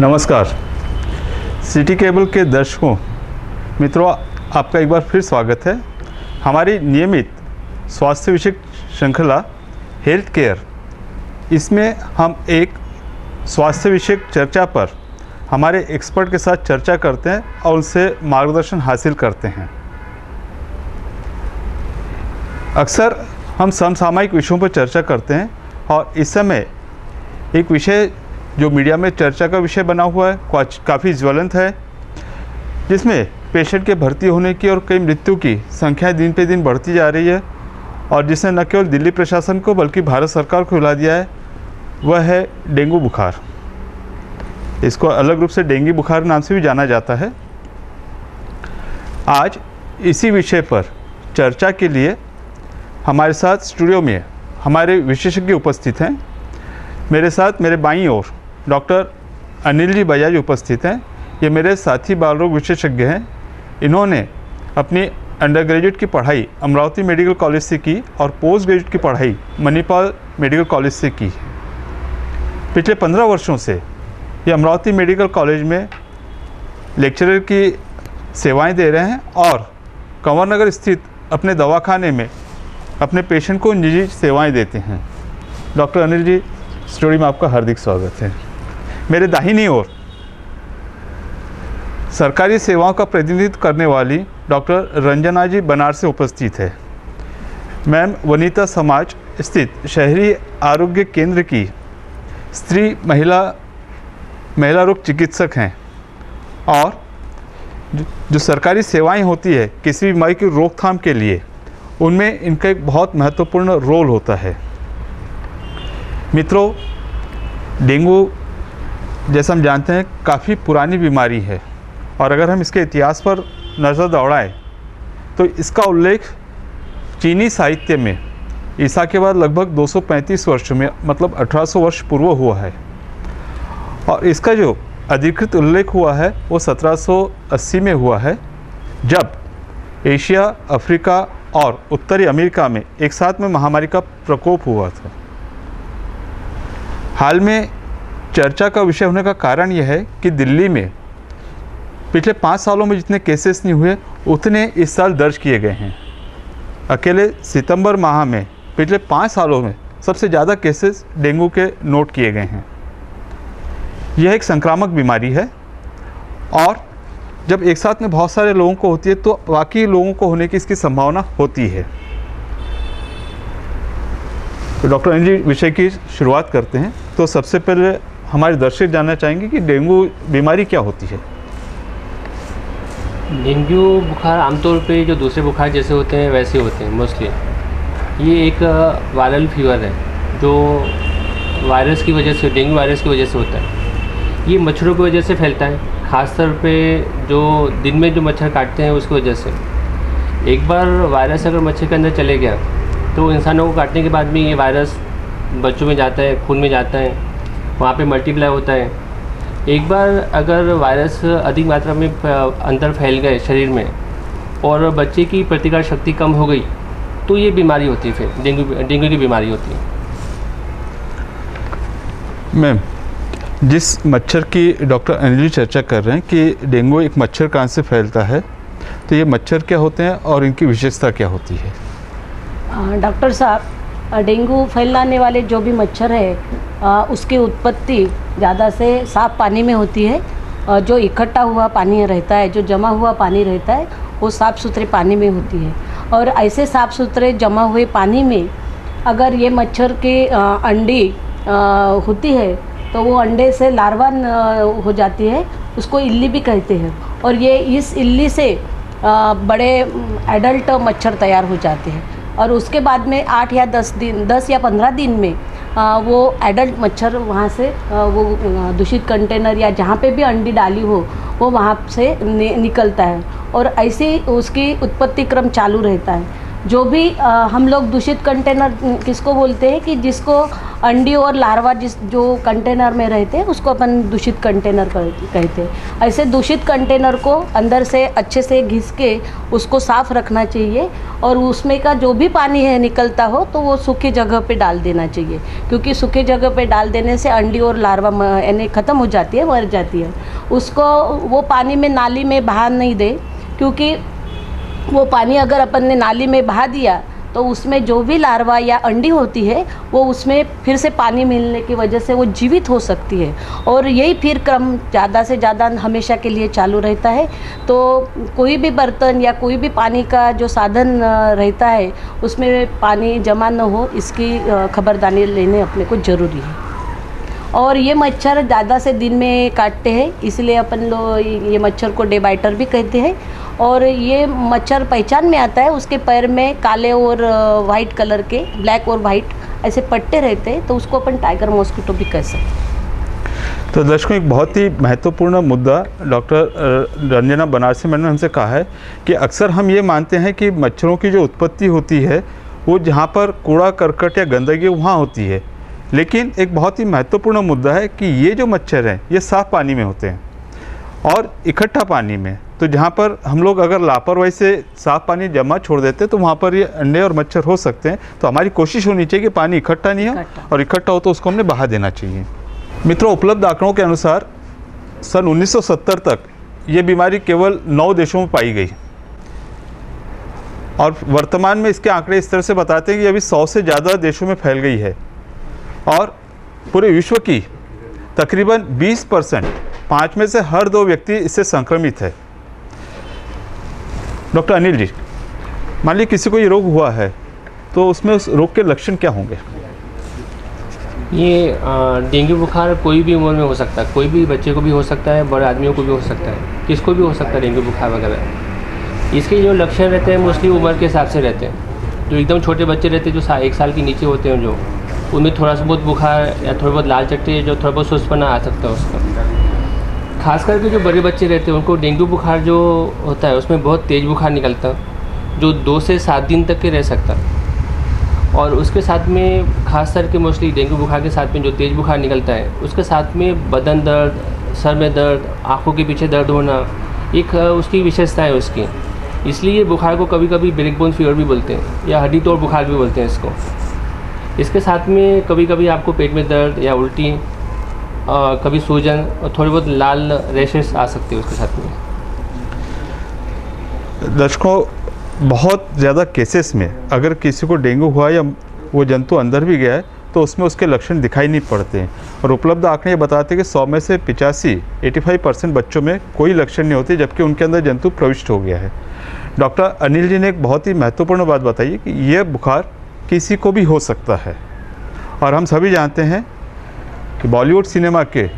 नमस्कार city cable के दर्शकों मित्रों, आपका एक बार फिर स्वागत है। हमारी नियमित स्वास्थ्य विषयक श्रृंखला हेल्थ केयर, इसमें हम एक स्वास्थ्य विषयक चर्चा पर हमारे एक्सपर्ट के साथ चर्चा करते हैं और उनसे मार्गदर्शन हासिल करते हैं। अक्सर हम समसामयिक विषयों पर चर्चा करते हैं और इस समय एक विषय जो मीडिया में चर्चा का विषय बना हुआ है, काफ़ी ज्वलंत है, जिसमें पेशेंट के भर्ती होने की और कई मृत्यु की संख्याएं दिन पे दिन बढ़ती जा रही है और जिसने न केवल दिल्ली प्रशासन को बल्कि भारत सरकार को हिला दिया है, वह है डेंगू बुखार। इसको अलग रूप से डेंगू बुखार नाम से भी जाना जाता है। आज इसी विषय पर चर्चा के लिए हमारे साथ स्टूडियो में हमारे विशेषज्ञ उपस्थित हैं। मेरे साथ मेरे बाईं ओर डॉक्टर अनिल जी बजाज उपस्थित हैं। ये मेरे साथी बाल रोग विशेषज्ञ हैं। इन्होंने अपनी अंडर ग्रेजुएट की पढ़ाई अमरावती मेडिकल कॉलेज से की और पोस्ट ग्रेजुएट की पढ़ाई मणिपाल मेडिकल कॉलेज से की। पिछले 15 वर्षों से ये अमरावती मेडिकल कॉलेज में लेक्चरर की सेवाएं दे रहे हैं और कंवर नगर स्थित अपने दवाखाने में अपने पेशेंट को निजी सेवाएं देते हैं। डॉक्टर अनिल जी, स्टोरी में आपका हार्दिक स्वागत है। मेरे दाहिनी ओर सरकारी सेवाओं का प्रतिनिधित्व करने वाली डॉक्टर रंजना जी बनारस से उपस्थित है। मैम वनिता समाज स्थित शहरी आरोग्य केंद्र की स्त्री महिला रोग चिकित्सक हैं और जो सरकारी सेवाएं होती है किसी भी बीमारी की रोकथाम के लिए, उनमें इनका एक बहुत महत्वपूर्ण रोल होता है। मित्रों, डेंगू जैसा हम जानते हैं काफ़ी पुरानी बीमारी है और अगर हम इसके इतिहास पर नज़र दौड़ाएं तो इसका उल्लेख चीनी साहित्य में ईसा के बाद लगभग 235 वर्ष में, मतलब 1800 वर्ष पूर्व हुआ है और इसका जो अधिकृत उल्लेख हुआ है वो 1780 में हुआ है, जब एशिया, अफ्रीका और उत्तरी अमेरिका में एक साथ में महामारी का प्रकोप हुआ था। हाल में चर्चा का विषय होने का कारण यह है कि दिल्ली में पिछले 5 सालों में जितने केसेस नहीं हुए उतने इस साल दर्ज किए गए हैं। अकेले सितंबर माह में पिछले 5 सालों में सबसे ज़्यादा केसेस डेंगू के नोट किए गए हैं। यह एक संक्रामक बीमारी है और जब एक साथ में बहुत सारे लोगों को होती है तो बाकी लोगों को होने की इसकी संभावना होती है। तो डॉक्टर अनिल जी, विषय की शुरुआत करते हैं। तो सबसे पहले हमारे दर्शक जानना चाहेंगे कि डेंगू बीमारी क्या होती है। डेंगू बुखार आमतौर पे जो दूसरे बुखार जैसे होते हैं वैसे होते हैं मोस्टली। ये एक वायरल फीवर है जो वायरस की वजह से, डेंगू वायरस की वजह से होता है। ये मच्छरों की वजह से फैलता है, ख़ासतौर पे जो दिन में जो मच्छर काटते हैं उसकी वजह से। एक बार वायरस अगर मच्छर के अंदर चले गया तो इंसानों को काटने के बाद भी ये वायरस बच्चों में जाता है, खून में जाता है, वहाँ पे मल्टीप्लाई होता है। एक बार अगर वायरस अधिक मात्रा में अंदर फैल गए शरीर में और बच्चे की प्रतिकार शक्ति कम हो गई तो ये बीमारी होती है, फिर डेंगू की बीमारी होती है। मैम, जिस मच्छर की डॉक्टर अनिल जी चर्चा कर रहे हैं कि डेंगू एक मच्छर कहाँ से फैलता है, तो ये मच्छर क्या होते हैं और इनकी विशेषता क्या होती है? डॉक्टर साहब, डेंगू फैलाने वाले जो भी मच्छर है उसकी उत्पत्ति ज़्यादा से साफ़ पानी में होती है। जो इकट्ठा हुआ पानी रहता है, जो जमा हुआ पानी रहता है, वो साफ़ सुथरे पानी में होती है। और ऐसे साफ़ सुथरे जमा हुए पानी में अगर ये मच्छर के अंडी होती है तो वो अंडे से लार्वा हो जाती है, उसको इल्ली भी कहते हैं। और ये इस इल्ली से बड़े एडल्ट मच्छर तैयार हो जाते हैं और उसके बाद में 8 या 10 या 15 दिन में वो एडल्ट मच्छर वहाँ से वो दूषित कंटेनर या जहाँ पे भी अंडी डाली हो वो वहाँ से निकलता है और ऐसे उसकी उत्पत्ति क्रम चालू रहता है। जो भी हम लोग दूषित कंटेनर किसको बोलते हैं कि जिसको अंडी और लार्वा जो कंटेनर में रहते हैं उसको अपन दूषित कंटेनर कहते हैं। ऐसे दूषित कंटेनर को अंदर से अच्छे से घिस के उसको साफ़ रखना चाहिए और उसमें का जो भी पानी है निकलता हो तो वो सूखी जगह पे डाल देना चाहिए, क्योंकि सूखी जगह पे डाल देने से अंडी और लार्वा यानी ख़त्म हो जाती है, मर जाती है। उसको वो पानी में नाली में बहा नहीं दे, क्योंकि वो पानी अगर अपन ने नाली में बहा दिया तो उसमें जो भी लार्वा या अंडी होती है वो उसमें फिर से पानी मिलने की वजह से वो जीवित हो सकती है और यही फिर क्रम ज़्यादा से ज़्यादा हमेशा के लिए चालू रहता है। तो कोई भी बर्तन या कोई भी पानी का जो साधन रहता है उसमें पानी जमा न हो, इसकी खबरदारी लेने अपने को ज़रूरी है। और ये मच्छर ज़्यादा से दिन में काटते हैं, इसलिए अपन लोग ये मच्छर को डे बाइटर भी कहते हैं। और ये मच्छर पहचान में आता है, उसके पैर में काले और वाइट कलर के, ब्लैक और वाइट ऐसे पट्टे रहते हैं, तो उसको अपन टाइगर मॉस्किटो भी कह सकते हैं। तो दर्शकों, एक बहुत ही महत्वपूर्ण मुद्दा डॉक्टर रंजना बनारसी मैडम ने हमसे कहा है कि अक्सर हम ये मानते हैं कि मच्छरों की जो उत्पत्ति होती है वो जहाँ पर कूड़ा करकट या गंदगी वहाँ होती है, लेकिन एक बहुत ही महत्वपूर्ण मुद्दा है कि ये जो मच्छर हैं ये साफ़ पानी में होते हैं और इकट्ठा पानी में। तो जहाँ पर हम लोग अगर लापरवाही से साफ़ पानी जमा छोड़ देते तो वहाँ पर ये अंडे और मच्छर हो सकते हैं। तो हमारी कोशिश होनी चाहिए कि पानी इकट्ठा नहीं हो, और इकट्ठा हो तो उसको हमने बहा देना चाहिए। मित्रों, उपलब्ध आंकड़ों के अनुसार सन 1970 तक ये बीमारी केवल 9 देशों में पाई गई और वर्तमान में इसके आंकड़े इस तरह से बताते हैं कि अभी 100 से ज़्यादा देशों में फैल गई है और पूरे विश्व की तकरीबन 20%, 5 में से हर 2 व्यक्ति इससे संक्रमित है। डॉक्टर अनिल जी, मान लीजिए किसी को ये रोग हुआ है तो उसमें उस रोग के लक्षण क्या होंगे? ये डेंगू बुखार कोई भी उम्र में हो सकता है, कोई भी बच्चे को भी हो सकता है, बड़े आदमियों को भी हो सकता है, किसको भी हो सकता है डेंगू बुखार वगैरह। इसके जो लक्षण रहते हैं मोस्टली उम्र के हिसाब से रहते हैं। जो एकदम छोटे बच्चे रहते हैं, जो 1 साल के नीचे होते हैं, जो उनमें थोड़ा सा बहुत बुखार या थोड़ा बहुत लाल चट्टे, जो थोड़ा बहुत सुस्तपना आ सकता है उसका। खास करके जो बड़े बच्चे रहते हैं उनको डेंगू बुखार जो होता है उसमें बहुत तेज़ बुखार निकलता है, जो 2 से 7 दिन तक के रह सकता है। और उसके साथ में खास करके मोस्टली डेंगू बुखार के साथ में जो तेज़ बुखार निकलता है उसके साथ में बदन दर्द, सर में दर्द, आँखों के पीछे दर्द होना एक उसकी विशेषता है उसकी। इसलिए बुखार को कभी कभी ब्रेक बोन फीवर भी बोलते हैं या हड्डी तोड़ बुखार भी बोलते हैं इसको। इसके साथ में कभी कभी आपको पेट में दर्द या उल्टी, कभी सूजन और थोड़ी बहुत लाल रैशेस आ सकती है उसके साथ में। दर्शकों, बहुत ज़्यादा केसेस में अगर किसी को डेंगू हुआ या वो जंतु अंदर भी गया है तो उसमें उसके लक्षण दिखाई नहीं पड़ते हैं। और उपलब्ध आंकड़े ये बताते हैं कि 100 में से 85% बच्चों में कोई लक्षण नहीं होते, जबकि उनके अंदर जंतु प्रविष्ट हो गया है। डॉक्टर अनिल जी ने एक बहुत ही महत्वपूर्ण बात बताई कि यह बुखार किसी को भी हो सकता है। और हम सभी जानते हैं कि बॉलीवुड सिनेमा के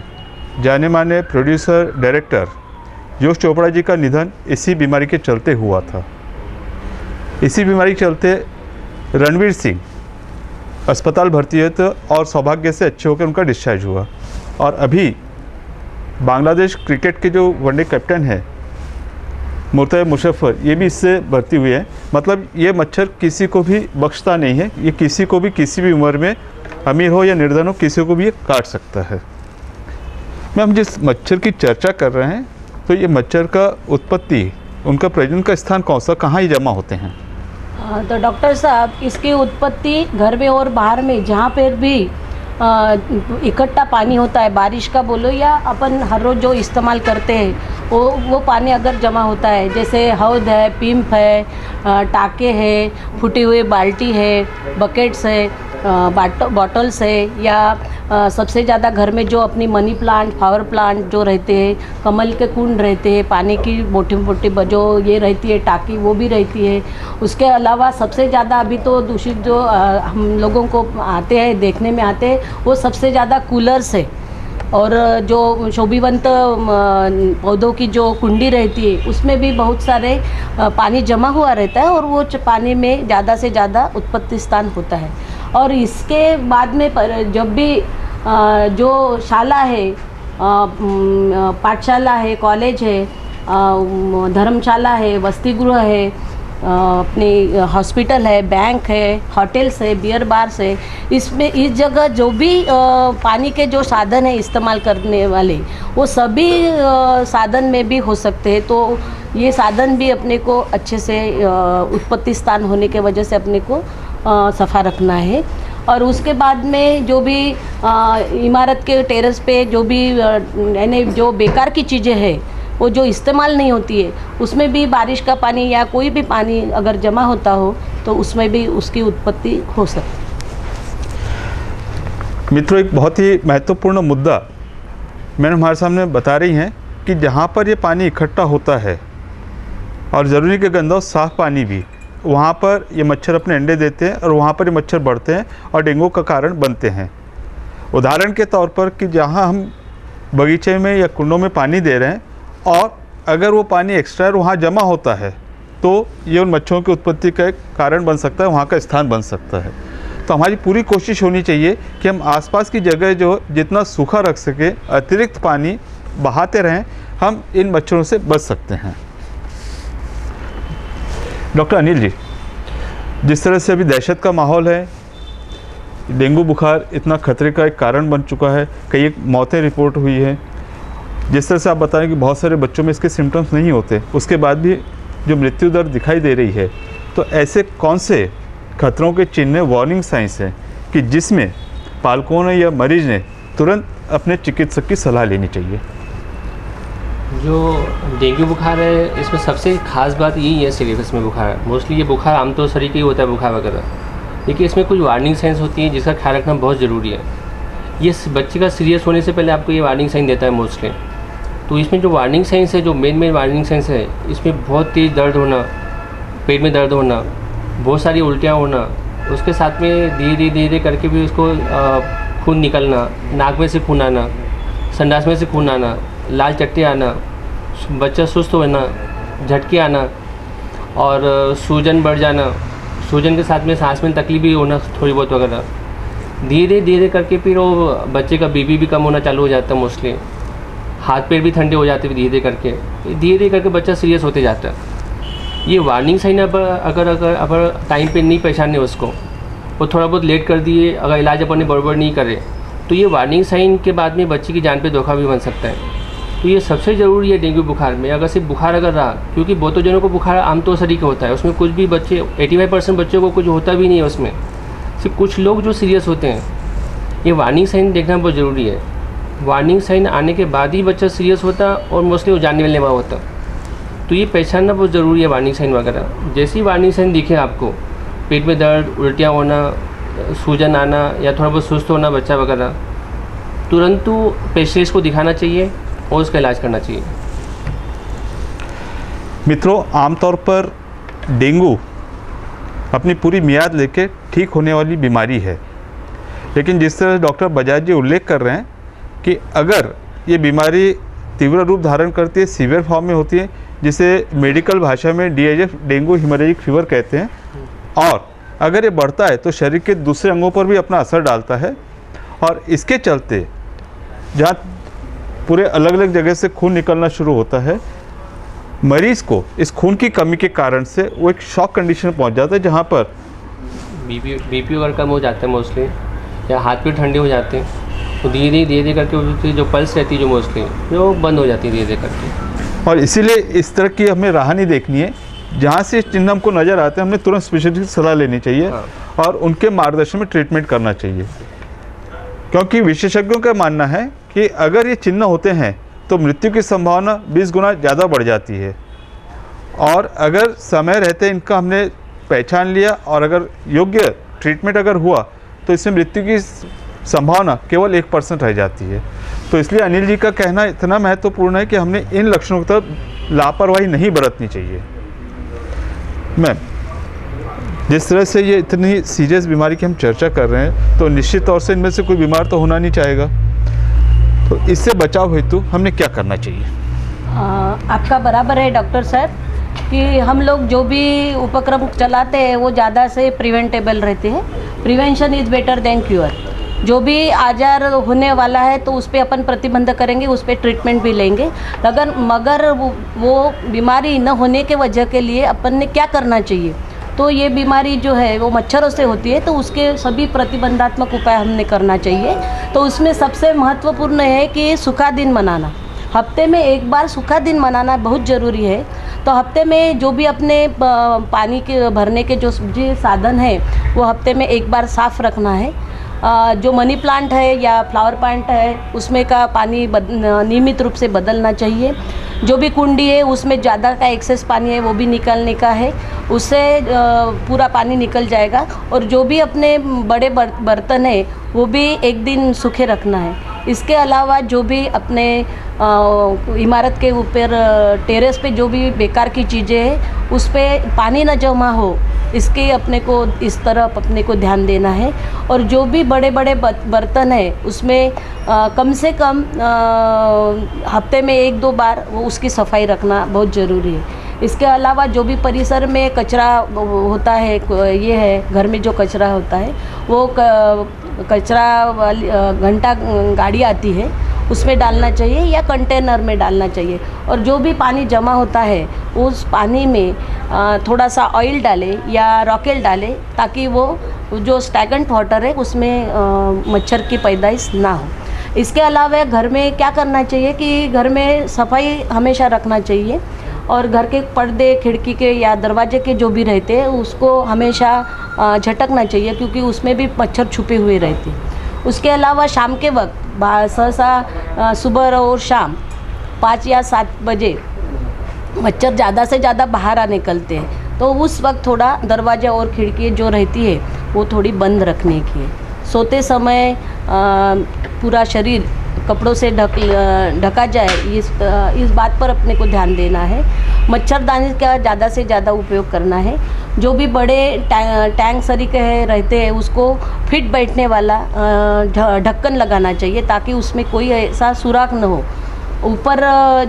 जाने माने प्रोड्यूसर डायरेक्टर यश चोपड़ा जी का निधन इसी बीमारी के चलते हुआ था। इसी बीमारी के चलते रणवीर सिंह अस्पताल भर्ती हुए थे और सौभाग्य से अच्छे होकर उनका डिस्चार्ज हुआ। और अभी बांग्लादेश क्रिकेट के जो वनडे कैप्टन हैं मुर्तज़ा मुशर्रफ, ये भी इससे भर्ती हुए हैं। मतलब ये मच्छर किसी को भी बख्शता नहीं है, ये किसी को भी किसी भी उम्र में, अमीर हो या निर्धन हो, किसी को भी ये काट सकता है। मैं हम जिस मच्छर की चर्चा कर रहे हैं तो ये मच्छर का उत्पत्ति, उनका प्रजनन का स्थान कौन सा, कहाँ ये जमा होते हैं? तो डॉक्टर साहब, इसकी उत्पत्ति घर में और बाहर में जहाँ पर भी इकट्ठा पानी होता है, बारिश का बोलो या अपन हर रोज़ जो इस्तेमाल करते हैं वो पानी अगर जमा होता है, जैसे हौद है, पिंप है, टाके है, फूटी हुई बाल्टी है, बकेट्स है, बॉटल्स है, या सबसे ज़्यादा घर में जो अपनी मनी प्लांट, फ्लावर प्लांट जो रहते हैं, कमल के कुंड रहते हैं, पानी की मोटी मोटी जो ये रहती है टाकी वो भी रहती है। उसके अलावा सबसे ज़्यादा अभी तो दूषित जो हम लोगों को आते हैं, देखने में आते हैं, वो सबसे ज़्यादा कूलर्स है। और जो शोभिवंत पौधों की जो कुंडी रहती है उसमें भी बहुत सारे पानी जमा हुआ रहता है और वो पानी में ज़्यादा से ज़्यादा उत्पत्ति स्थान होता है। और इसके बाद में जब भी जो शाला है, पाठशाला है, कॉलेज है, धर्मशाला है, वसति गृह है, अपने हॉस्पिटल है, बैंक है, होटल्स है, बियर बार्स है, इसमें इस जगह जो भी पानी के जो साधन है इस्तेमाल करने वाले, वो सभी साधन में भी हो सकते हैं। तो ये साधन भी अपने को अच्छे से उत्पत्ति स्थान होने के वजह से अपने को सफ़ा रखना है। और उसके बाद में जो भी इमारत के टेरेस पे जो भी यानी जो बेकार की चीज़ें हैं, वो जो इस्तेमाल नहीं होती है, उसमें भी बारिश का पानी या कोई भी पानी अगर जमा होता हो तो उसमें भी उसकी उत्पत्ति हो सकती है। मित्रों, एक बहुत ही महत्वपूर्ण मुद्दा मैंने हमारे सामने बता रही हैं कि जहाँ पर ये पानी इकट्ठा होता है और ज़रूरी के गंदा और साफ़ पानी भी, वहाँ पर ये मच्छर अपने अंडे देते हैं और वहाँ पर ये मच्छर बढ़ते हैं और डेंगू का कारण बनते हैं। उदाहरण के तौर पर कि जहाँ हम बगीचे में या कुंडों में पानी दे रहे हैं और अगर वो पानी एक्स्ट्रा वहाँ जमा होता है तो ये उन मच्छरों की उत्पत्ति का एक कारण बन सकता है, वहाँ का स्थान बन सकता है। तो हमारी पूरी कोशिश होनी चाहिए कि हम आसपास की जगह जो जितना सूखा रख सके, अतिरिक्त पानी बहाते रहें, हम इन मच्छरों से बच सकते हैं। डॉक्टर अनिल जी, जिस तरह से अभी दहशत का माहौल है, डेंगू बुखार इतना खतरे का एक कारण बन चुका है, कई मौतें रिपोर्ट हुई हैं, जिस तरह से आप बताएं कि बहुत सारे बच्चों में इसके सिम्टम्स नहीं होते, उसके बाद भी जो मृत्यु दर दिखाई दे रही है, तो ऐसे कौन से खतरों के चिन्ह, वार्निंग साइंस हैं कि जिसमें पालकों ने या मरीज ने तुरंत अपने चिकित्सक की सलाह लेनी चाहिए? जो डेंगू बुखार है, इसमें सबसे खास बात यही है सीरियस में बुखार। मोस्टली ये बुखार आमतौर से ही होता है बुखार वगैरह, लेकिन इसमें कुछ वार्निंग साइंस होती हैं जिसका ख्याल रखना बहुत ज़रूरी है। ये बच्चे का सीरियस होने से पहले आपको ये वार्निंग साइन देता है मोस्टली। तो इसमें जो वार्निंग साइंस है, जो मेन वार्निंग साइंस है, इसमें बहुत तेज़ दर्द होना, पेट में दर्द होना, बहुत सारी उल्टियाँ होना, उसके साथ में धीरे धीरे करके भी उसको खून निकलना, नाक में से खून आना, संडास में से खून आना, लाल चट्टे आना, बच्चा सुस्त होना, झटके आना और सूजन बढ़ जाना, सूजन के साथ में सांस में तकलीफ भी होना थोड़ी बहुत वगैरह। धीरे धीरे करके फिर वो बच्चे का बीपी भी कम होना चालू हो जाता है, मोस्टली हाथ पैर भी ठंडे हो जाते हैं धीरे धीरे करके बच्चा सीरियस होते जाता है। ये वार्निंग साइन अगर टाइम पे नहीं पहचाने उसको, वो थोड़ा बहुत लेट कर दिए, अगर इलाज अपने बराबर नहीं करे, तो ये वार्निंग साइन के बाद में बच्चे की जान पे धोखा भी बन सकता है। तो ये सबसे ज़रूरी है डेंगू बुखार में। अगर सिर्फ बुखार अगर रहा, क्योंकि बहुतों जनों को बुखार आमतौर से होता है, उसमें कुछ भी बच्चे 85% बच्चों को कुछ होता भी नहीं है, उसमें सिर्फ कुछ लोग जो सीरियस होते हैं। ये वार्निंग साइन देखना बहुत ज़रूरी है। वार्निंग साइन आने के बाद ही बच्चा सीरियस होता और मोस्टली वो जानने वाले होता। तो ये पहचानना बहुत ज़रूरी है वार्निंग साइन वगैरह। जैसे ही वार्निंग साइन दिखे आपको, पेट में दर्द, उल्टियाँ होना, सूजन आना या थोड़ा बहुत सुस्त होना बच्चा वगैरह, तुरंत तो स्पेशलिस्ट को दिखाना चाहिए और उसका इलाज करना चाहिए। मित्रों, आमतौर पर डेंगू अपनी पूरी मियाद लेके ठीक होने वाली बीमारी है, लेकिन जिस तरह डॉक्टर बजाज जी उल्लेख कर रहे हैं कि अगर ये बीमारी तीव्र रूप धारण करती है, सीवियर फॉर्म में होती है, जिसे मेडिकल भाषा में DHF डेंगू हेमोरेजिक फीवर कहते हैं, और अगर ये बढ़ता है तो शरीर के दूसरे अंगों पर भी अपना असर डालता है, और इसके चलते जहाँ पूरे अलग अलग जगह से खून निकलना शुरू होता है, मरीज़ को इस खून की कमी के कारण से वो एक शॉक कंडीशन में पहुँच जाता है, जहाँ पर बीपी अगर कम हो जाता है मोस्टली, या हाथ पैर ठंडे हो जाते हैं, तो धीरे धीरे करके उसकी जो पल्स रहती है जो मोस्टली वो बंद हो जाती है धीरे धीरे करके। और इसीलिए इस तरह की हमें राह नहीं देखनी है। जहाँ से चिन्ह हमको नज़र आते हैं, हमने तुरंत स्पेशलिस्ट की सलाह लेनी चाहिए और उनके मार्गदर्शन में ट्रीटमेंट करना चाहिए, क्योंकि विशेषज्ञों का मानना है कि अगर ये चिन्ह होते हैं तो मृत्यु की संभावना 20 गुना ज़्यादा बढ़ जाती है। और अगर समय रहते इनका हमने पहचान लिया और अगर योग्य ट्रीटमेंट अगर हुआ, तो इसमें मृत्यु की संभावना केवल 1% रह जाती है। तो इसलिए अनिल जी का कहना इतना महत्वपूर्ण है कि हमने इन लक्षणों की तरफ लापरवाही नहीं बरतनी चाहिए। मैम, जिस तरह से ये इतनी सीरियस बीमारी की हम चर्चा कर रहे हैं, तो निश्चित तौर से इनमें से कोई बीमार तो होना नहीं चाहेगा, तो इससे बचाव हेतु हमने क्या करना चाहिए? आपका बराबर है डॉक्टर साहब कि हम लोग जो भी उपक्रम चलाते हैं वो ज़्यादा से प्रिवेंटेबल रहते हैं। Prevention is better than cure. जो भी आजार होने वाला है तो उस पर अपन प्रतिबंध करेंगे, उस पर ट्रीटमेंट भी लेंगे। मगर वो बीमारी न होने के वजह के लिए अपन ने क्या करना चाहिए, तो ये बीमारी जो है वो मच्छरों से होती है, तो उसके सभी प्रतिबंधात्मक उपाय हमने करना चाहिए। तो उसमें सबसे महत्वपूर्ण है कि सूखा दिन मनाना, हफ्ते में एक बार सूखा दिन मनाना बहुत ज़रूरी है। तो हफ्ते में जो भी अपने पानी के भरने के जो साधन है वो हफ्ते में एक बार साफ़ रखना है। जो मनी प्लांट है या फ्लावर प्लांट है उसमें का पानी नियमित रूप से बदलना चाहिए। जो भी कुंडी है उसमें ज़्यादा का एक्सेस पानी है वो भी निकालने का है, उससे पूरा पानी निकल जाएगा। और जो भी अपने बड़े बर्तन है वो भी एक दिन सूखे रखना है। इसके अलावा जो भी अपने इमारत के ऊपर टेरेस पे जो भी बेकार की चीज़ें हैं उस पर पानी न जमा हो, इसके अपने को इस तरफ अपने को ध्यान देना है। और जो भी बड़े बड़े बर्तन है उसमें कम से कम हफ्ते में 1-2 बार वो उसकी सफाई रखना बहुत ज़रूरी है। इसके अलावा जो भी परिसर में कचरा होता है, ये है घर में जो कचरा होता है वो कचरा वाली घंटा गाड़ी आती है उसमें डालना चाहिए या कंटेनर में डालना चाहिए। और जो भी पानी जमा होता है उस पानी में थोड़ा सा ऑयल डालें या रॉकेल डालें ताकि वो जो स्टैगनेंट वाटर है उसमें मच्छर की पैदाइश ना हो। इसके अलावा घर में क्या करना चाहिए कि घर में सफाई हमेशा रखना चाहिए और घर के पर्दे खिड़की के या दरवाजे के जो भी रहते हैं उसको हमेशा झटकना चाहिए क्योंकि उसमें भी मच्छर छुपे हुए रहते हैं। उसके अलावा शाम के वक्त सहसा सुबह और शाम 5 या 7 बजे मच्छर ज़्यादा से ज़्यादा बाहर आ निकलते हैं, तो उस वक्त थोड़ा दरवाज़ा और खिड़की जो रहती है वो थोड़ी बंद रखने की है। सोते समय पूरा शरीर कपड़ों से ढका जाए, इस बात पर अपने को ध्यान देना है। मच्छरदानी का ज़्यादा से ज़्यादा उपयोग करना है। जो भी बड़े टैंक सरीखे रहते हैं उसको फिट बैठने वाला ढक्कन लगाना चाहिए ताकि उसमें कोई ऐसा सुराख न हो। ऊपर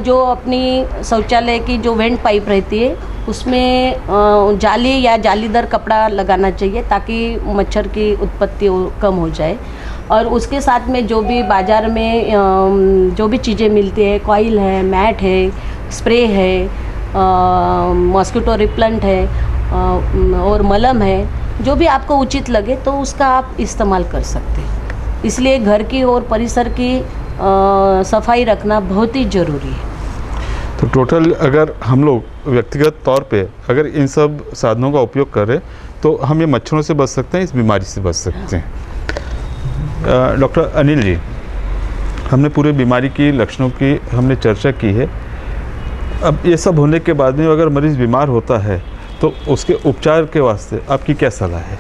जो अपनी शौचालय की जो वेंट पाइप रहती है उसमें जाली या जालीदार कपड़ा लगाना चाहिए ताकि मच्छर की उत्पत्ति कम हो जाए। और उसके साथ में जो भी बाज़ार में जो भी चीज़ें मिलती है, कॉइल है, मैट है, स्प्रे है, मॉस्किटो रिपेलेंट है और मलम है, जो भी आपको उचित लगे तो उसका आप इस्तेमाल कर सकते हैं। इसलिए घर की और परिसर की सफाई रखना बहुत ही ज़रूरी है। तो टोटल अगर हम लोग व्यक्तिगत तौर पे अगर इन सब साधनों का उपयोग करें तो हम ये मच्छरों से बच सकते हैं, इस बीमारी से बच सकते हैं। डॉक्टर अनिल जी, हमने पूरे बीमारी की लक्षणों की हमने चर्चा की है। अब ये सब होने के बाद में अगर मरीज़ बीमार होता है तो उसके उपचार के वास्ते आपकी क्या सलाह है?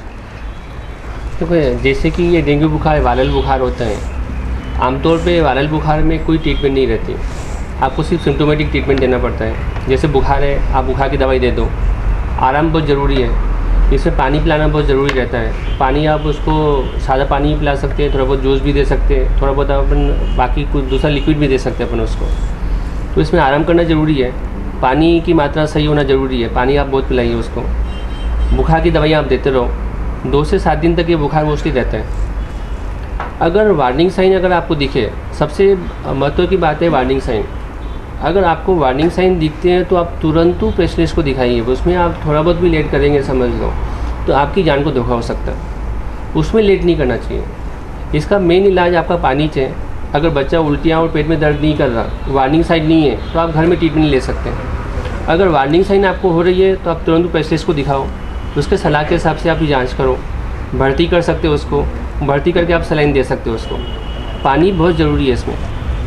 देखो, जैसे कि ये डेंगू बुखार वायरल बुखार होता है, आमतौर पे वायरल बुखार में कोई ट्रीटमेंट नहीं रहती, आपको सिर्फ सिम्टोमेटिक ट्रीटमेंट देना पड़ता है। जैसे बुखार है, आप बुखार की दवाई दे दो। आराम बहुत ज़रूरी है, इसमें पानी पिलाना बहुत ज़रूरी रहता है। पानी आप उसको सादा पानी पिला सकते हैं, थोड़ा बहुत जूस भी दे सकते हैं, थोड़ा बहुत अपन बाकी कुछ दूसरा लिक्विड भी दे सकते हैं अपन उसको। तो इसमें आराम करना ज़रूरी है, पानी की मात्रा सही होना ज़रूरी है, पानी आप बहुत पिलाइए उसको। बुखार की दवाई आप देते रहो, 2 से 7 दिन तक ये बुखार मोस्टली रहता है। अगर वार्निंग साइन अगर आपको दिखे, सबसे महत्व की बात है वार्निंग साइन। अगर आपको वार्निंग साइन दिखते हैं तो आप तुरंत स्पेशलिस्ट को दिखाइए। उसमें आप थोड़ा बहुत भी लेट करेंगे समझ लो तो आपकी जान को धोखा हो सकता है, उसमें लेट नहीं करना चाहिए। इसका मेन इलाज आपका पानी से। अगर बच्चा उल्टियाँ और पेट में दर्द नहीं कर रहा, वार्निंग साइन नहीं है, तो आप घर में ट्रीटमेंट ले सकते हैं। अगर वार्निंग साइन आपको हो रही है तो आप तुरंत स्पेशलिस्ट को दिखाओ, उसके सलाह के हिसाब से आप जाँच करो, भर्ती कर सकते हो उसको, भर्ती करके आप सलाइन दे सकते हो उसको। पानी बहुत ज़रूरी है इसमें,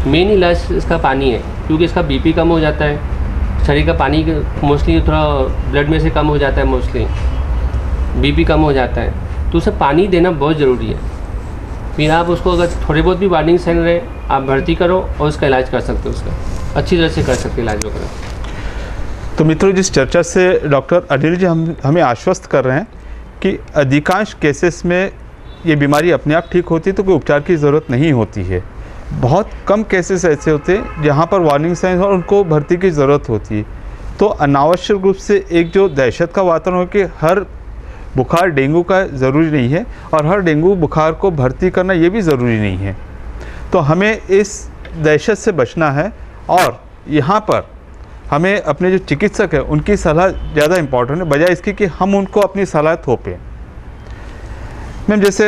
मेन इलाज इसका पानी है क्योंकि इसका बीपी कम हो जाता है, शरीर का पानी मोस्टली थोड़ा ब्लड में से कम हो जाता है, मोस्टली बीपी कम हो जाता है, तो उसे पानी देना बहुत ज़रूरी है। फिर आप उसको अगर थोड़े बहुत भी वार्निंग साइन रहे आप भर्ती करो और उसका इलाज कर सकते हो, उसका अच्छी तरह से कर सकते इलाज वगैरह। तो मित्रों, जिस चर्चा से डॉक्टर अनिल जी हमें आश्वस्त कर रहे हैं कि अधिकांश केसेस में ये बीमारी अपने आप ठीक होती है तो कोई उपचार की ज़रूरत नहीं होती है। बहुत कम केसेस ऐसे होते हैं जहाँ पर वार्निंग साइन और उनको भर्ती की ज़रूरत होती है। तो अनावश्यक रूप से एक जो दहशत का वातावरण हो कि हर बुखार डेंगू का ज़रूरी नहीं है और हर डेंगू बुखार को भर्ती करना ये भी ज़रूरी नहीं है। तो हमें इस दहशत से बचना है और यहाँ पर हमें अपने जो चिकित्सक हैं उनकी सलाह ज़्यादा इम्पॉर्टेंट है, बजाय इसकी कि हम उनको अपनी सलाह थोपें। मैम, जैसे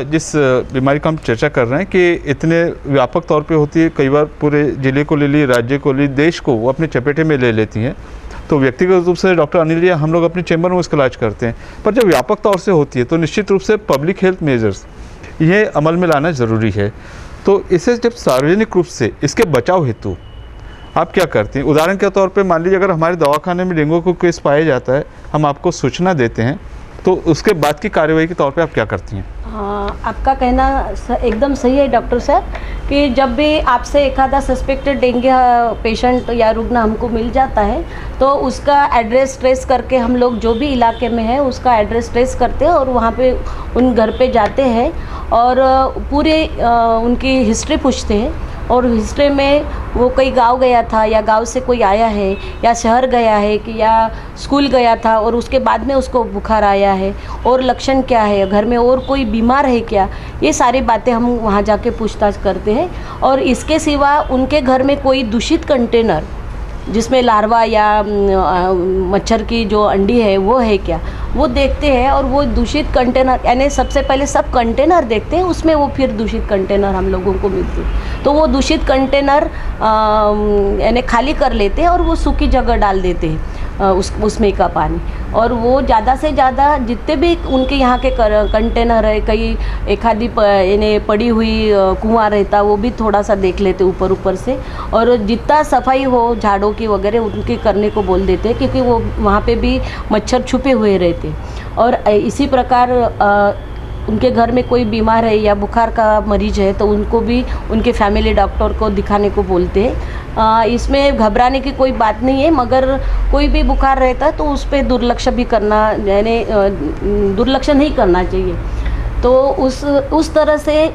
जिस बीमारी का हम चर्चा कर रहे हैं कि इतने व्यापक तौर पे होती है, कई बार पूरे ज़िले को ले ली, राज्य को ले, देश को वो अपने चपेटे में ले लेती हैं। तो व्यक्तिगत रूप से डॉक्टर अनिल जी हम लोग अपने चैम्बर में उसका इलाज करते हैं, पर जब व्यापक तौर से होती है तो निश्चित रूप से पब्लिक हेल्थ मेजर्स ये अमल में लाना ज़रूरी है। तो इसे जब सार्वजनिक रूप से इसके बचाव हेतु आप क्या करती हैं? उदाहरण के तौर पे मान लीजिए अगर हमारे दवाखाने में डेंगू को केस पाया जाता है, हम आपको सूचना देते हैं, तो उसके बाद की कार्यवाही के तौर पे आप क्या करती हैं? आपका कहना एकदम सही है डॉक्टर साहब कि जब भी आपसे एक आधा सस्पेक्टेड डेंगू पेशेंट या रुग्ण हमको मिल जाता है तो उसका एड्रेस ट्रेस करके हम लोग जो भी इलाके में है उसका एड्रेस ट्रेस करते हैं और वहाँ पे उन घर पे जाते हैं और पूरे उनकी हिस्ट्री पूछते हैं। और हिस्ट्री में वो कोई गांव गया था या गांव से कोई आया है या शहर गया है कि या स्कूल गया था और उसके बाद में उसको बुखार आया है और लक्षण क्या है, घर में और कोई बीमार है क्या, ये सारी बातें हम वहाँ जाके पूछताछ करते हैं। और इसके सिवा उनके घर में कोई दूषित कंटेनर जिसमें लार्वा या मच्छर की जो अंडी है वो है क्या, वो देखते हैं। और वो दूषित कंटेनर यानी सबसे पहले सब कंटेनर देखते हैं, उसमें वो फिर दूषित कंटेनर हम लोगों को मिलते हैं। तो वो दूषित कंटेनर यानी खाली कर लेते हैं और वो सूखी जगह डाल देते हैं उसमें का पानी। और वो ज़्यादा से ज़्यादा जितने भी उनके यहाँ के कंटेनर है, कई एक आधी यानी पड़ी हुई कुआं रहता वो भी थोड़ा सा देख लेते ऊपर ऊपर से। और जितना सफाई हो झाड़ों की वगैरह उनकी करने को बोल देते हैं, क्योंकि वो वहाँ पे भी मच्छर छुपे हुए रहते। और इसी प्रकार उनके घर में कोई बीमार है या बुखार का मरीज है तो उनको भी उनके फैमिली डॉक्टर को दिखाने को बोलते हैं। इसमें घबराने की कोई बात नहीं है, मगर कोई भी बुखार रहता है तो उस पर दुर्लक्ष्य भी करना यानी दुर्लक्ष्य नहीं करना चाहिए। तो उस तरह से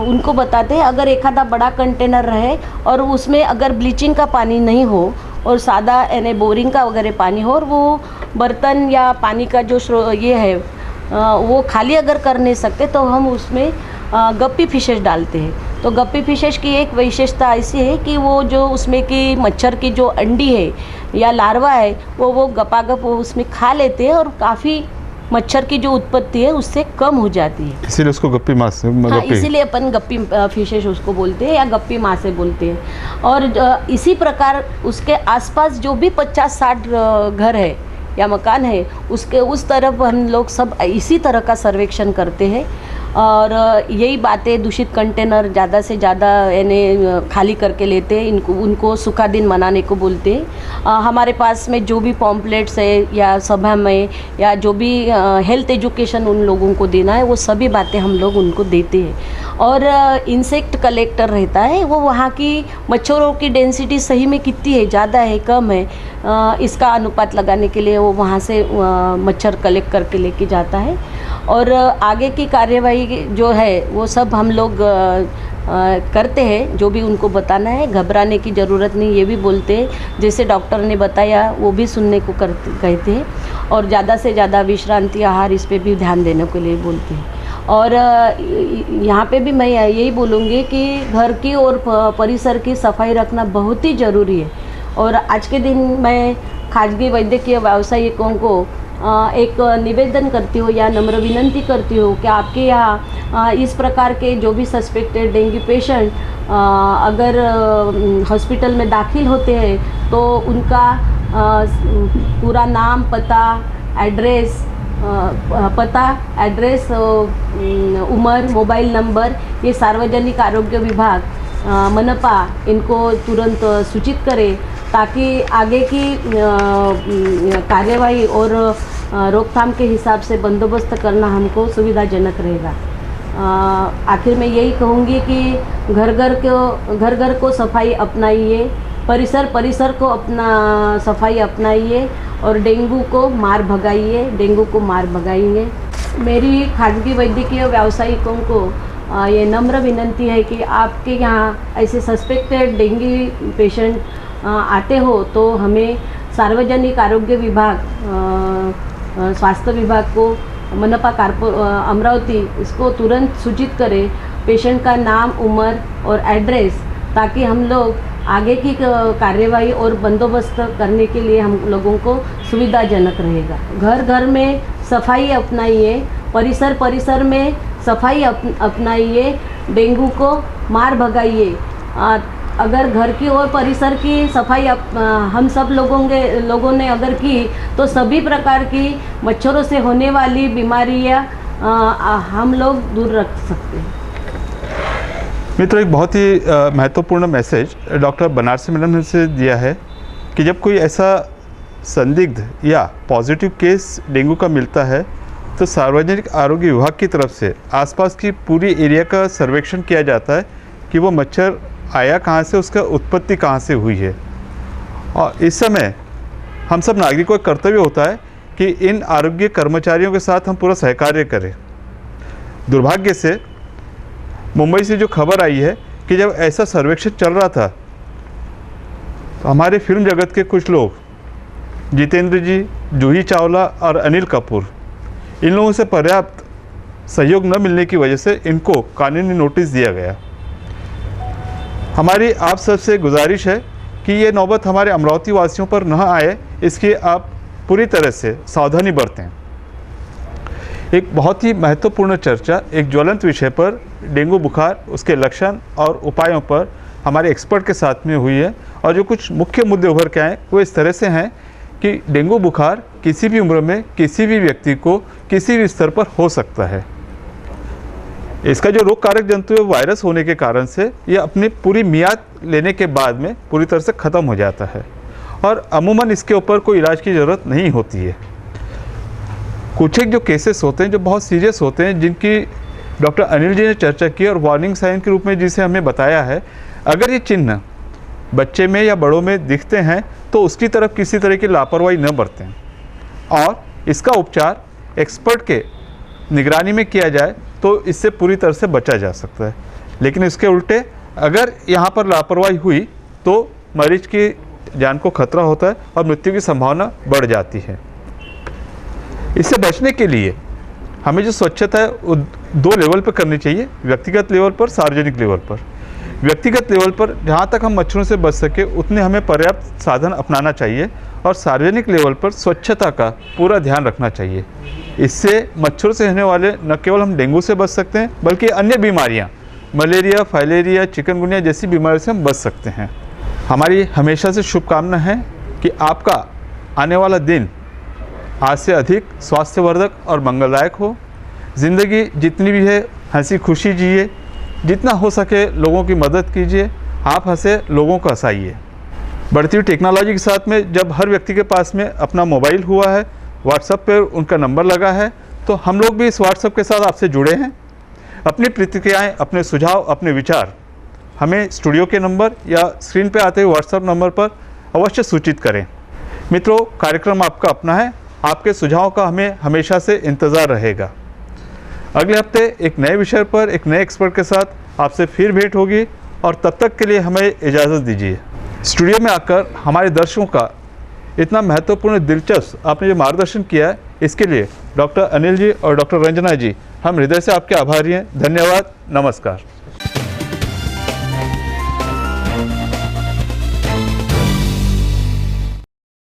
उनको बताते हैं अगर एक आधा बड़ा कंटेनर रहे और उसमें अगर ब्लीचिंग का पानी नहीं हो और सादा यानी बोरिंग का वगैरह पानी हो और वो बर्तन या पानी का जो ये है वो खाली अगर कर नहीं सकते तो हम उसमें गप्पी फिशेस डालते हैं। तो गप्पी फिशेस की एक विशेषता ऐसी है कि वो जो उसमें की मच्छर की जो अंडी है या लार्वा है वो गपागप वो उसमें खा लेते हैं और काफ़ी मच्छर की जो उत्पत्ति है उससे कम हो जाती है। इसीलिए उसको गप्पी मास इसीलिए अपन गप्पी फिशेस उसको बोलते हैं या गप्पी मासे बोलते हैं। और इसी प्रकार उसके आसपास जो भी 50-60 घर है या मकान है उसके उस तरफ हम लोग सब इसी तरह का सर्वेक्षण करते हैं। और यही बातें दूषित कंटेनर ज़्यादा से ज़्यादा यानी खाली करके लेते हैं, उनको सूखा दिन मनाने को बोलते हैं। हमारे पास में जो भी पॉम्पलेट्स है या सभा में या जो भी हेल्थ एजुकेशन उन लोगों को देना है वो सभी बातें हम लोग उनको देते हैं। और इंसेक्ट कलेक्टर रहता है, वो वहाँ की मच्छरों की डेंसिटी सही में कितनी है, ज़्यादा है कम है, इसका अनुपात लगाने के लिए वो वहाँ से मच्छर कलेक्ट करके लेके जाता है। और आगे की कार्यवाही जो है वो सब हम लोग करते हैं, जो भी उनको बताना है। घबराने की ज़रूरत नहीं, ये भी बोलते हैं जैसे डॉक्टर ने बताया वो भी सुनने को कहते हैं। और ज़्यादा से ज़्यादा विश्रांति आहार इस पे भी ध्यान देने के लिए बोलते हैं। और यहाँ पे भी मैं यही बोलूँगी कि घर की और परिसर की सफाई रखना बहुत ही ज़रूरी है। और आज के दिन मैं खाजगी वैद्यकीय व्यावसायिकों को एक निवेदन करती हूँ या नम्र विनंती करती हूँ कि आपके यहाँ इस प्रकार के जो भी सस्पेक्टेड डेंगू पेशेंट अगर हॉस्पिटल में दाखिल होते हैं तो उनका पूरा नाम, एड्रेस, उम्र, मोबाइल नंबर ये सार्वजनिक आरोग्य विभाग मनपा इनको तुरंत सूचित करें ताकि आगे की कार्यवाही और रोकथाम के हिसाब से बंदोबस्त करना हमको सुविधाजनक रहेगा। आखिर में यही कहूँगी कि घर घर को सफाई अपनाइए, परिसर को अपना सफाई अपनाइए और डेंगू को मार भगाइए। मेरी खाजगी वैद्यकीय व्यावसायिकों को ये नम्र विनंती है कि आपके यहाँ ऐसे सस्पेक्टेड डेंगू पेशेंट आते हो तो हमें सार्वजनिक आरोग्य विभाग स्वास्थ्य विभाग को मनपा अमरावती इसको तुरंत सूचित करे, पेशेंट का नाम, उम्र और एड्रेस, ताकि हम लोग आगे की कार्यवाही और बंदोबस्त करने के लिए हम लोगों को सुविधाजनक रहेगा। घर घर में सफाई अपनाइए, परिसर में सफाई अपनाइए, डेंगू को मार भगाइए। अगर घर की और परिसर की सफाई हम सब लोगों ने अगर की तो सभी प्रकार की मच्छरों से होने वाली बीमारियां हम लोग दूर रख सकते हैं। मित्रों, एक बहुत ही महत्वपूर्ण मैसेज डॉक्टर बनारसी मैडम ने से दिया है कि जब कोई ऐसा संदिग्ध या पॉजिटिव केस डेंगू का मिलता है तो सार्वजनिक आरोग्य विभाग की तरफ से आसपास की पूरी एरिया का सर्वेक्षण किया जाता है कि वो मच्छर आया कहाँ से, उसका उत्पत्ति कहाँ से हुई है। और इस समय हम सब नागरिकों का कर्तव्य होता है कि इन आरोग्य कर्मचारियों के साथ हम पूरा सहकार्य करें। दुर्भाग्य से मुंबई से जो खबर आई है कि जब ऐसा सर्वेक्षण चल रहा था तो हमारे फिल्म जगत के कुछ लोग, जितेंद्र जी, जूही चावला और अनिल कपूर, इन लोगों से पर्याप्त सहयोग न मिलने की वजह से इनको कानूनी नोटिस दिया गया। हमारी आप सबसे गुजारिश है कि ये नौबत हमारे अमरावती वासियों पर न आए, इसकी आप पूरी तरह से सावधानी बरतें। एक बहुत ही महत्वपूर्ण चर्चा एक ज्वलंत विषय पर, डेंगू बुखार, उसके लक्षण और उपायों पर हमारे एक्सपर्ट के साथ में हुई है। और जो कुछ मुख्य मुद्दे उभर के आए वो इस तरह से हैं कि डेंगू बुखार किसी भी उम्र में किसी भी व्यक्ति को किसी भी स्तर पर हो सकता है। इसका जो रोग कारक जंतु है वायरस होने के कारण से ये अपनी पूरी मियाद लेने के बाद में पूरी तरह से ख़त्म हो जाता है और अमूमन इसके ऊपर कोई इलाज की ज़रूरत नहीं होती है। कुछ एक जो केसेस होते हैं जो बहुत सीरियस होते हैं, जिनकी डॉक्टर अनिल जी ने चर्चा की और वार्निंग साइन के रूप में जिसे हमें बताया है, अगर ये चिन्ह बच्चे में या बड़ों में दिखते हैं तो उसकी तरफ किसी तरह की लापरवाही न बरतें और इसका उपचार एक्सपर्ट के निगरानी में किया जाए तो इससे पूरी तरह से बचा जा सकता है। लेकिन इसके उल्टे अगर यहाँ पर लापरवाही हुई तो मरीज की जान को खतरा होता है और मृत्यु की संभावना बढ़ जाती है। इससे बचने के लिए हमें जो स्वच्छता है वो 2 लेवल पर करनी चाहिए, व्यक्तिगत लेवल पर, सार्वजनिक लेवल पर। व्यक्तिगत लेवल पर जहाँ तक हम मच्छरों से बच सके उतने हमें पर्याप्त साधन अपनाना चाहिए और सार्वजनिक लेवल पर स्वच्छता का पूरा ध्यान रखना चाहिए। इससे मच्छरों से होने वाले न केवल हम डेंगू से बच सकते हैं बल्कि अन्य बीमारियाँ, मलेरिया, फाइलेरिया, चिकनगुनिया जैसी बीमारियों से हम बच सकते हैं। हमारी हमेशा से शुभकामना है कि आपका आने वाला दिन आज से अधिक स्वास्थ्यवर्धक और मंगलदायक हो। ज़िंदगी जितनी भी है हंसी खुशी जिए, जितना हो सके लोगों की मदद कीजिए, आप हंसे लोगों को हंसाइए। बढ़ती हुई टेक्नोलॉजी के साथ में जब हर व्यक्ति के पास में अपना मोबाइल हुआ है, व्हाट्सएप पर उनका नंबर लगा है, तो हम लोग भी इस व्हाट्सएप के साथ आपसे जुड़े हैं। अपनी प्रतिक्रियाएं, अपने सुझाव, अपने विचार हमें स्टूडियो के नंबर या स्क्रीन पे आते हुए व्हाट्सएप नंबर पर अवश्य सूचित करें। मित्रों, कार्यक्रम आपका अपना है, आपके सुझाव का हमें हमेशा से इंतज़ार रहेगा। अगले हफ्ते एक नए विषय पर एक नए एक्सपर्ट के साथ आपसे फिर भेंट होगी और तब तक के लिए हमें इजाज़त दीजिए। स्टूडियो में आकर हमारे दर्शकों का इतना महत्वपूर्ण, दिलचस्प आपने जो मार्गदर्शन किया है, इसके लिए डॉक्टर अनिल जी और डॉक्टर रंजना जी, हम हृदय से आपके आभारी हैं। धन्यवाद, नमस्कार।